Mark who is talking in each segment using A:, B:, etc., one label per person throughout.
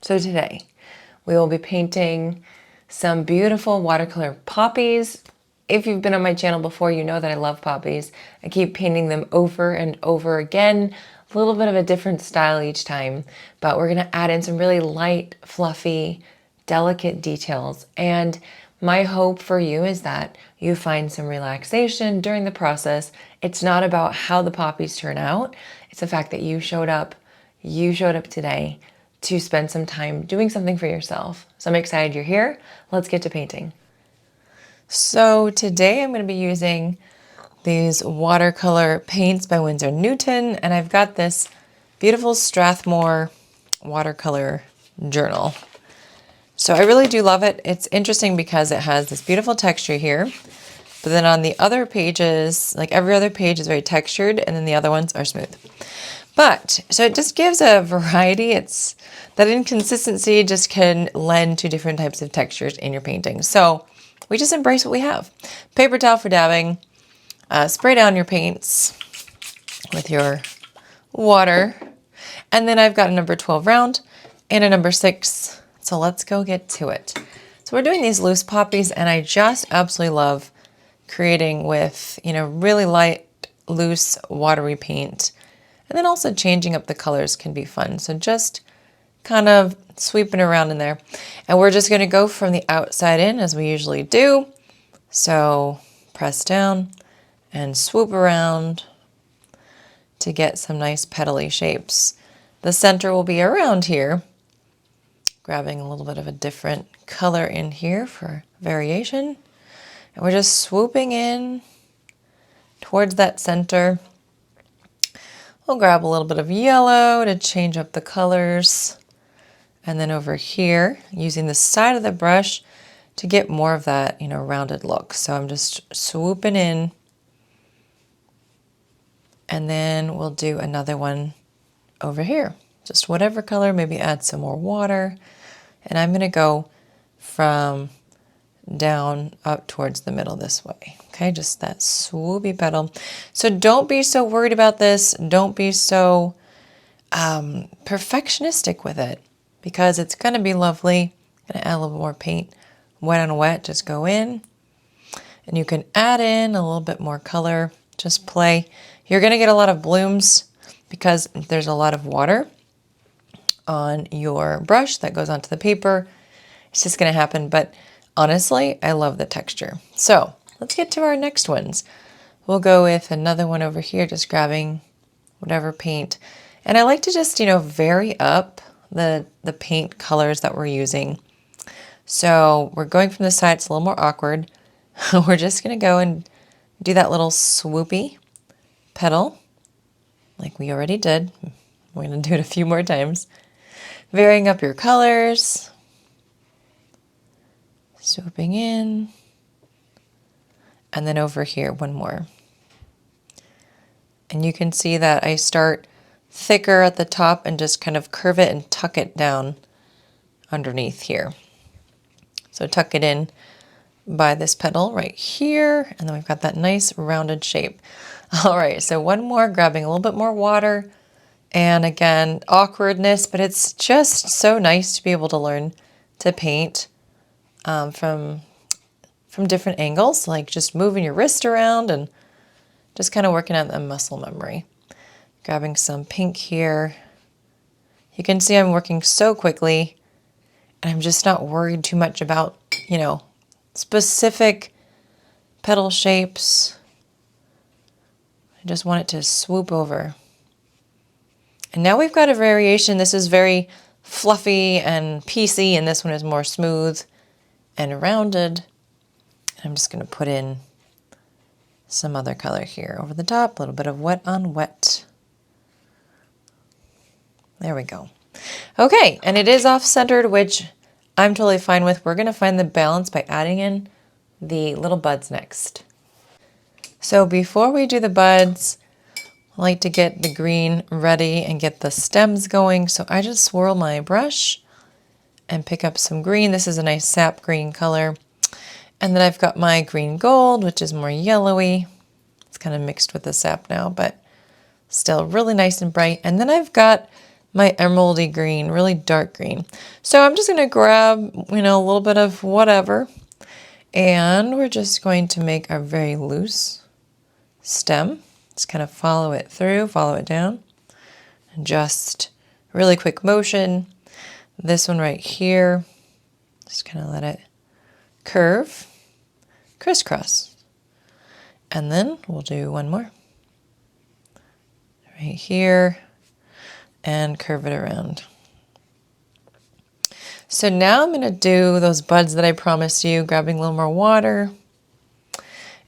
A: So today we will be painting some beautiful watercolor poppies. If you've been on my channel before, you know that I love poppies. I keep painting them over and over again, a little bit of a different style each time, but we're gonna add in some really light, fluffy, delicate details. And my hope for you is that you find some relaxation during the process. It's not about how the poppies turn out. It's the fact that you showed up today to spend some time doing something for yourself. So I'm excited you're here. Let's get to painting. So today I'm going to be using these watercolor paints by Winsor Newton, and I've got this beautiful Strathmore watercolor journal. So I really do love it. It's interesting because it has this beautiful texture here, but then on the other pages, like every other page is very textured, and then the other ones are smooth. But, so it just gives a variety. It's that inconsistency just can lend to different types of textures in your painting. So we just embrace what we have. Paper towel for dabbing, spray down your paints with your water. And then I've got a number 12 round and a number 6. So let's go get to it. So we're doing these loose poppies, and I just absolutely love creating with, really light, loose, watery paint. And then also changing up the colors can be fun. So just kind of sweeping around in there. And we're just going to go from the outside in as we usually do. So press down and swoop around to get some nice petally shapes. The center will be around here. Grabbing a little bit of a different color in here for variation. And we're just swooping in towards that center. We'll grab a little bit of yellow to change up the colors. And then over here, using the side of the brush to get more of that, rounded look. So I'm just swooping in. And then we'll do another one over here. Just whatever color, maybe add some more water. And I'm gonna go from down up towards the middle this way. Okay, just that swoopy petal. So don't be so worried about this. Don't be so perfectionistic with it, because it's gonna be lovely. Gonna add a little more paint. Wet on wet, just go in. And you can add in a little bit more color. Just play. You're gonna get a lot of blooms because there's a lot of water on your brush that goes onto the paper. It's just gonna happen, but honestly, I love the texture. So let's get to our next ones. We'll go with another one over here, just grabbing whatever paint. And I like to just, vary up the paint colors that we're using. So we're going from the side, it's a little more awkward. We're just gonna go and do that little swoopy petal, like we already did. We're gonna do it a few more times. Varying up your colors. Swooping in. And then over here, one more. And you can see that I start thicker at the top and just kind of curve it and tuck it down underneath here. So tuck it in by this petal right here, and then we've got that nice rounded shape. All right, so one more, grabbing a little bit more water. And again, awkwardness, but it's just so nice to be able to learn to paint from different angles, like just moving your wrist around and just kind of working on the muscle memory. Grabbing some pink here. You can see I'm working so quickly, and I'm just not worried too much about, specific petal shapes. I just want it to swoop over. And now we've got a variation. This is very fluffy and piecey, and this one is more smooth and rounded. I'm just going to put in some other color here over the top, a little bit of wet on wet. There we go. Okay, and it is off-centered, which I'm totally fine with. We're going to find the balance by adding in the little buds next. So before we do the buds, I like to get the green ready and get the stems going. So I just swirl my brush and pick up some green. This is a nice sap green color. And then I've got my green gold, which is more yellowy. It's kind of mixed with the sap now, but still really nice and bright. And then I've got my emeraldy green, really dark green. So I'm just going to grab, a little bit of whatever, and we're just going to make a very loose stem. Just kind of follow it through, follow it down, and just really quick motion. This one right here, just kind of let it curve, crisscross. And then we'll do one more right here and curve it around. So now I'm going to do those buds that I promised you, grabbing a little more water.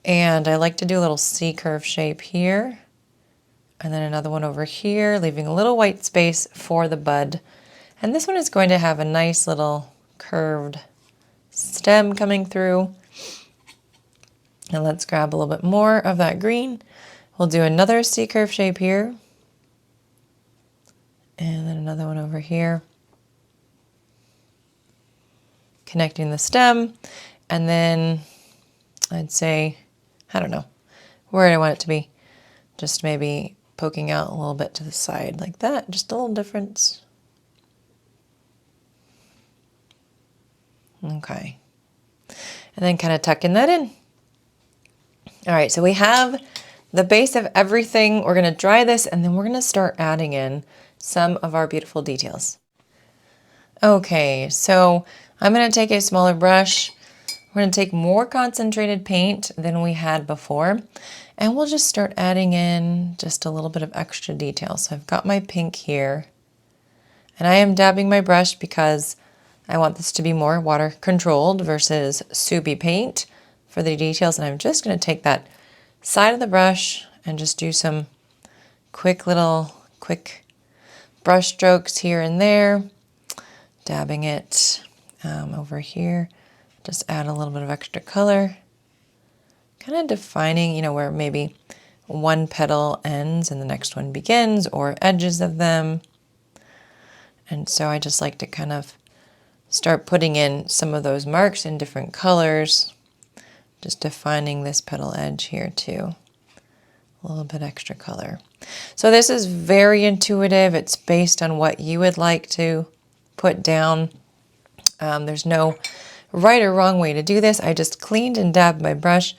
A: And I like to do a little C curve shape here. And then another one over here, leaving a little white space for the bud. And this one is going to have a nice little curved stem coming through. And let's grab a little bit more of that green. We'll do another C curve shape here. And then another one over here. Connecting the stem. And then I'd say, I don't know, where do I want it to be? Just maybe poking out a little bit to the side like that. Just a little difference. Okay. And then kind of tucking that in. All right, so we have the base of everything. We're going to dry this and then we're going to start adding in some of our beautiful details. Okay, so I'm going to take a smaller brush. We're going to take more concentrated paint than we had before, and we'll just start adding in just a little bit of extra detail. So I've got my pink here, and I am dabbing my brush because I want this to be more water controlled versus soupy paint for the details. And I'm just going to take that side of the brush and just do some quick brush strokes here and there, dabbing it over here. Just add a little bit of extra color, kind of defining, where maybe one petal ends and the next one begins, or edges of them. And so I just like to kind of start putting in some of those marks in different colors, just defining this petal edge here too. A little bit extra color. So this is very intuitive. It's based on what you would like to put down. There's no right or wrong way to do this. I just cleaned and dabbed my brush.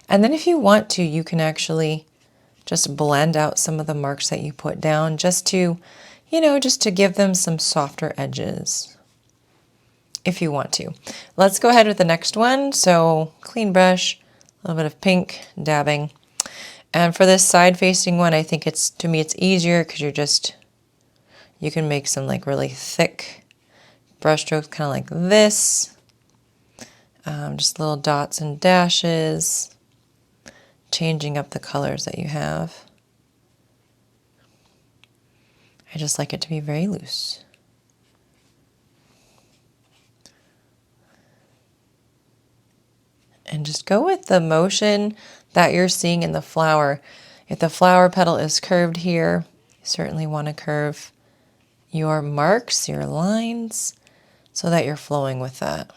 A: And then if you want to, you can actually just blend out some of the marks that you put down just to, just to give them some softer edges if you want to. Let's go ahead with the next one. So clean brush, a little bit of pink, dabbing. And for this side facing one, I think to me it's easier because you can make some like really thick brush strokes, kind of like this. Just little dots and dashes, changing up the colors that you have. I just like it to be very loose. And just go with the motion that you're seeing in the flower. If the flower petal is curved here, you certainly want to curve your marks, your lines, so that you're flowing with that.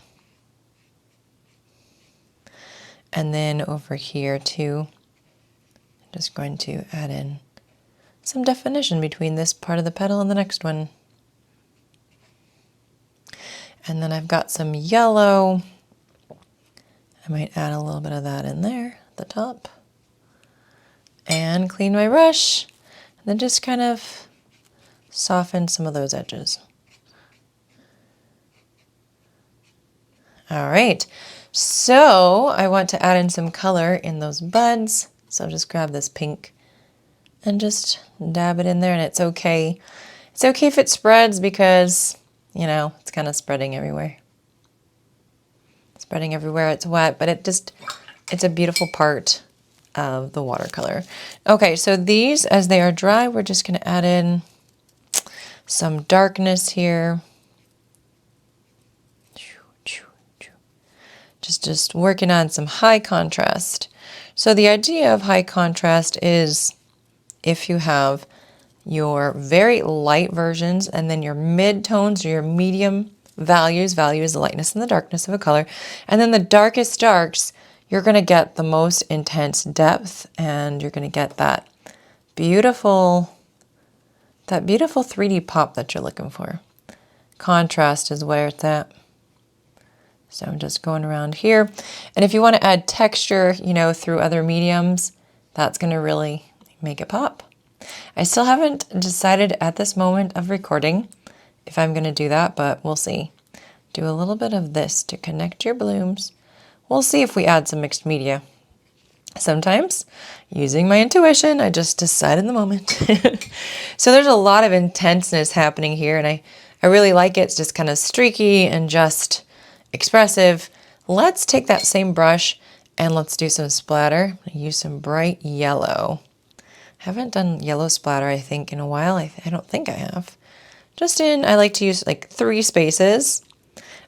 A: And then over here too, I'm just going to add in some definition between this part of the petal and the next one. And then I've got some yellow. I might add a little bit of that in there at the top. And clean my brush. And then just kind of soften some of those edges. All right. So I want to add in some color in those buds. So I'll just grab this pink and just dab it in there. And it's okay. It's okay if it spreads because, it's kind of spreading everywhere. Spreading everywhere, it's wet, but it's a beautiful part of the watercolor. Okay, so these, as they are dry, we're just going to add in some darkness here. Just working on some high contrast. So the idea of high contrast is if you have your very light versions and then your mid-tones or your medium values. Value is the lightness and the darkness of a color. And then the darkest darks, you're going to get the most intense depth and you're going to get that beautiful that beautiful 3D pop that you're looking for. Contrast is where it's at. So I'm just going around here. And if you want to add texture, you know, through other mediums, that's going to really make it pop. I still haven't decided at this moment of recording if I'm going to do that, but we'll see. Do a little bit of this to connect your blooms. We'll see if we add some mixed media. Sometimes, using my intuition, I just decide in the moment. So there's a lot of intenseness happening here, and I really like it. It's just kind of streaky and just expressive. Let's take that same brush and let's do some splatter. Use some bright yellow. Haven't done yellow splatter, I think, in a while. I don't think I have. I like to use like 3 spaces.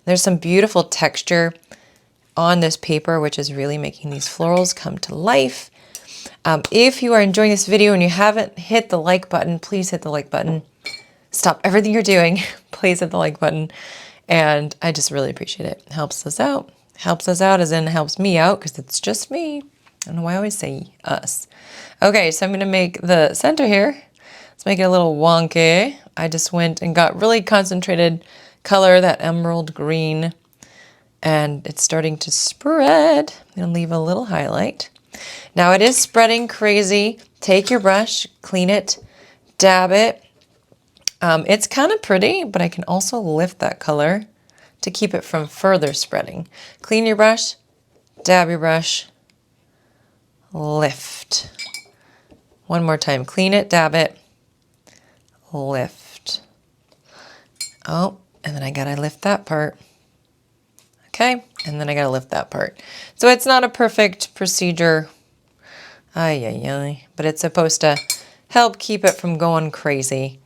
A: There's some beautiful texture on this paper, which is really making these florals come to life. If you are enjoying this video and you haven't hit the like button, please hit the like button. Stop everything you're doing. Please hit the like button. And I just really appreciate it. It helps us out. Helps us out as in helps me out because it's just me. I don't know why I always say us. Okay, so I'm going to make the center here. Let's make it a little wonky. I just went and got really concentrated color, that emerald green. And it's starting to spread. I'm going to leave a little highlight. Now it is spreading crazy. Take your brush, clean it, dab it. It's kind of pretty, but I can also lift that color to keep it from further spreading. Clean your brush, dab your brush, lift. One more time, clean it, dab it, lift. Oh, and then I gotta lift that part. Okay, and then I gotta lift that part. So it's not a perfect procedure, but it's supposed to help keep it from going crazy.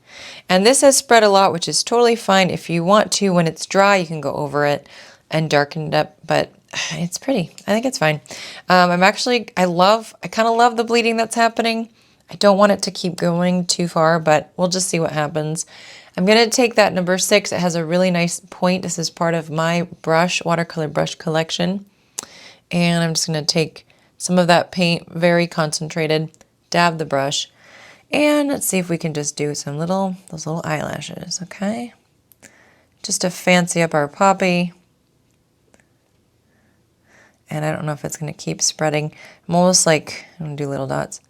A: And this has spread a lot, which is totally fine. If you want to, when it's dry, you can go over it and darken it up, but it's pretty. I think it's fine. I kind of love the bleeding that's happening. I don't want it to keep going too far, but we'll just see what happens. I'm going to take that number 6. It has a really nice point. This is part of my watercolor brush collection. And I'm just going to take some of that paint, very concentrated, dab the brush. And let's see if we can just do those little eyelashes, okay? Just to fancy up our poppy. And I don't know if it's going to keep spreading. I'm going to do little dots.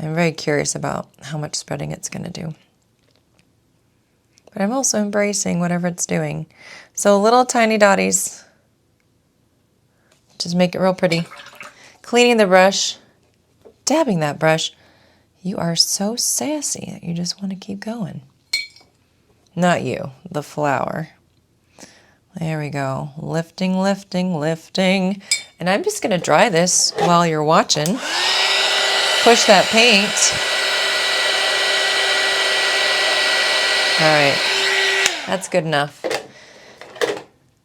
A: I'm very curious about how much spreading it's going to do. But I'm also embracing whatever it's doing. So little tiny dotties. Just make it real pretty. Cleaning the brush, dabbing that brush. You are so sassy that you just want to keep going. Not you, the flower. There we go. Lifting, lifting, lifting. And I'm just going to dry this while you're watching. Push that paint. All right, that's good enough.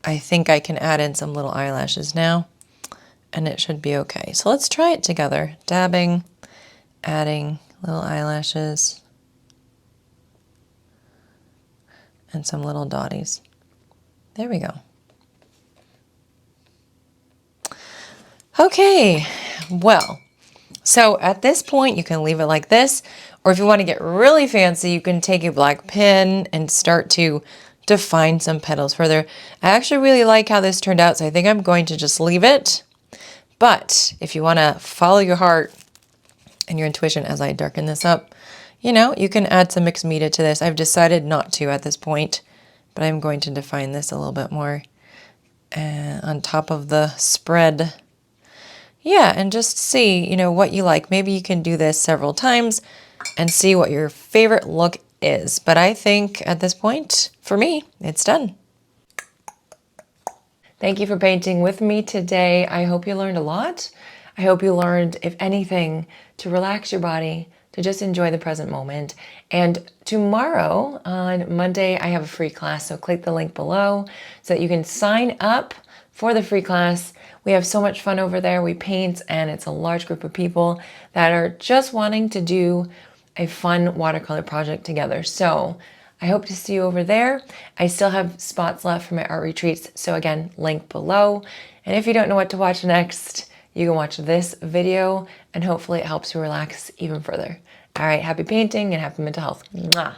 A: I think I can add in some little eyelashes now, and it should be okay. So let's try it together. Dabbing, adding little eyelashes, and some little dotties. There we go. Okay, well, so at this point you can leave it like this, or if you want to get really fancy, you can take a black pen and start to define some petals further. I actually really like how this turned out, so I think I'm going to just leave it. But if you want to follow your heart and your intuition as I darken this up, you can add some mixed media to this. I've decided not to at this point, but I'm going to define this a little bit more on top of the spread. Yeah, and just see, what you like. Maybe you can do this several times and see what your favorite look is. But I think at this point, for me, it's done. Thank you for painting with me today. I hope you learned a lot. I hope you learned, if anything, to relax your body, to just enjoy the present moment. And tomorrow, on Monday, I have a free class, so click the link below so that you can sign up for the free class. We have so much fun over there. We paint, and it's a large group of people that are just wanting to do a fun watercolor project together. So I hope to see you over there. I still have spots left for my art retreats, so again, link below. And if you don't know what to watch next, you can watch this video, and hopefully it helps you relax even further. All right, happy painting and happy mental health. Mwah.